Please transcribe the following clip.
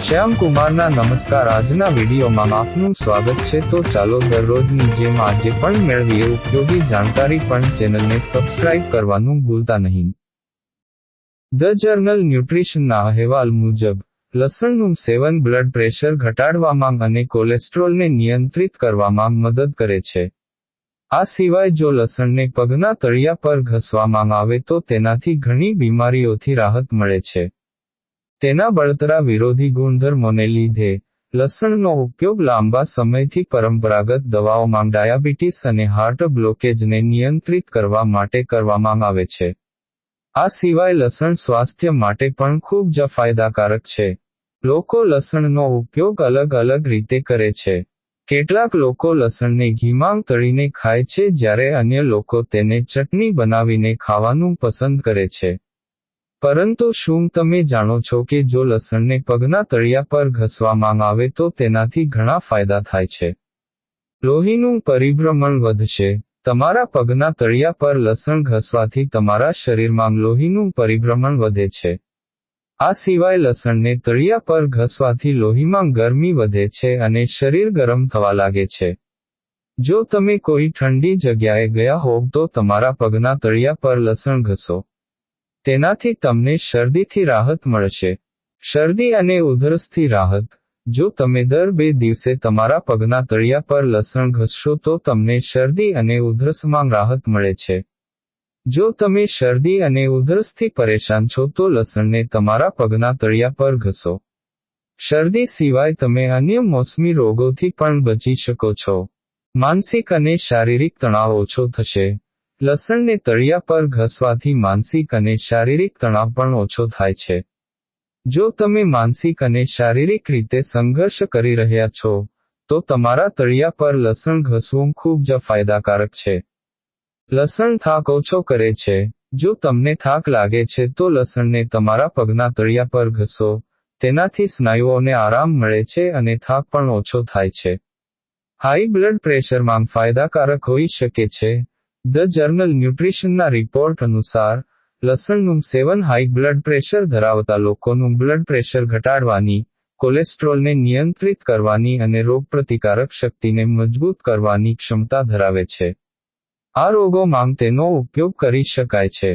શ્યામ કુમારના નમસ્કાર. આજના વિડીયોમાં આપનું સ્વાગત છે. તો ચાલો દરરોજની જેમ આજે પણ મેળવીએ ઉપયોગી જાણકારી, પણ ચેનલને સબસ્ક્રાઇબ કરવાનું ભૂલતા નહીં. ધ જર્નલ ન્યુટ્રિશનના અહેવાલ મુજબ લસણનું સેવન બ્લડ પ્રેશર ઘટાડવામાં અને કોલેસ્ટ્રોલને નિયંત્રિત કરવામાં મદદ કરે છે. આ સિવાય જો લસણને પગના તળિયા પર ઘસવામાં આવે તો તેનાથી ઘણી બીમારીઓથી રાહત મળે છે. તેના બળતરા વિરોધી ગુણધર્મોને લીધે લસણનો ઉપયોગ લાંબા સમયથી પરંપરાગત દવાઓમાં ડાયાબિટીસ અને હાર્ટ બ્લોકેજને નિયંત્રિત કરવા માટે કરવામાં આવે છે. આ સિવાય લસણ સ્વાસ્થ્ય માટે પણ ખૂબ જ ફાયદાકારક છે. લોકો લસણનો ઉપયોગ અલગ અલગ રીતે કરે છે. કેટલાક લોકો લસણને ઘીમાં તળીને ખાય છે, જ્યારે અન્ય લોકો તેને ચટણી બનાવીને ખાવાનું પસંદ કરે છે. પરંતુ શું તમે જાણો છો કે જો લસણને પગના તળિયા પર ઘસવામાં આવે તો તેનાથી ઘણા ફાયદા થાય છે? લોહીનું પરિભ્રમણ વધશે. તમારા પગના તળિયા પર લસણ ઘસવાથી તમારા શરીરમાં લોહીનું પરિભ્રમણ વધે છે. આ સિવાય લસણને તળિયા પર ઘસવાથી લોહીમાં ગરમી વધે છે અને શરીર ગરમ થવા લાગે છે. જો તમે કોઈ ઠંડી જગ્યાએ ગયા હોવ તો તમારા પગના તળિયા પર લસણ ઘસો. તેનાથી તમને શરદીથી રાહત મળશે. શરદી અને ઉધરસથી રાહત. જો તમે દર 2 દિવસે તમારા પગના તળિયા પર લસણ ઘસશો તો તમને શરદી અને ઉધરસમાં રાહત મળે છે. જો તમે શરદી અને ઉધરસથી પરેશાન છો તો લસણને તમારા પગના તળિયા પર ઘસો. શરદી સિવાય તમે અન્ય મોસમી રોગોથી પણ બચી શકો છો. માનસિક અને શારીરિક તણાવ ઓછો થશે. લસણને તળિયા પર ઘસવાથી માનસિક અને શારીરિક તણાવ પણ ઓછો થાય છે. જો તમે માનસિક અને શારીરિક રીતે સંઘર્ષ કરી રહ્યા છો, તો તમારા તળિયા પર લસણ ઘસવું ખૂબ જ ફાયદાકારક છે. લસણ થાક ઓછો કરે છે. જો તમને થાક લાગે છે તો લસણને તમારા પગના તળિયા પર ઘસો. તેનાથી સ્નાયુઓને આરામ મળે છે અને થાક પણ ઓછો થાય છે. હાઈ બ્લડ પ્રેશરમાં ફાયદાકારક હોઈ શકે છે. ધ જર્નલ ન્યુટ્રિશનના રિપોર્ટ અનુસાર, લસણનું સેવન હાઈ બ્લડ પ્રેશર ધરાવતા લોકોનું બ્લડ પ્રેશર ઘટાડવાની, કોલેસ્ટ્રોલને નિયંત્રિત કરવાની અને રોગપ્રતિકારક શક્તિને મજબૂત કરવાની ક્ષમતા ધરાવે છે. આ રોગોમાં તેનો ઉપયોગ કરી શકાય છે.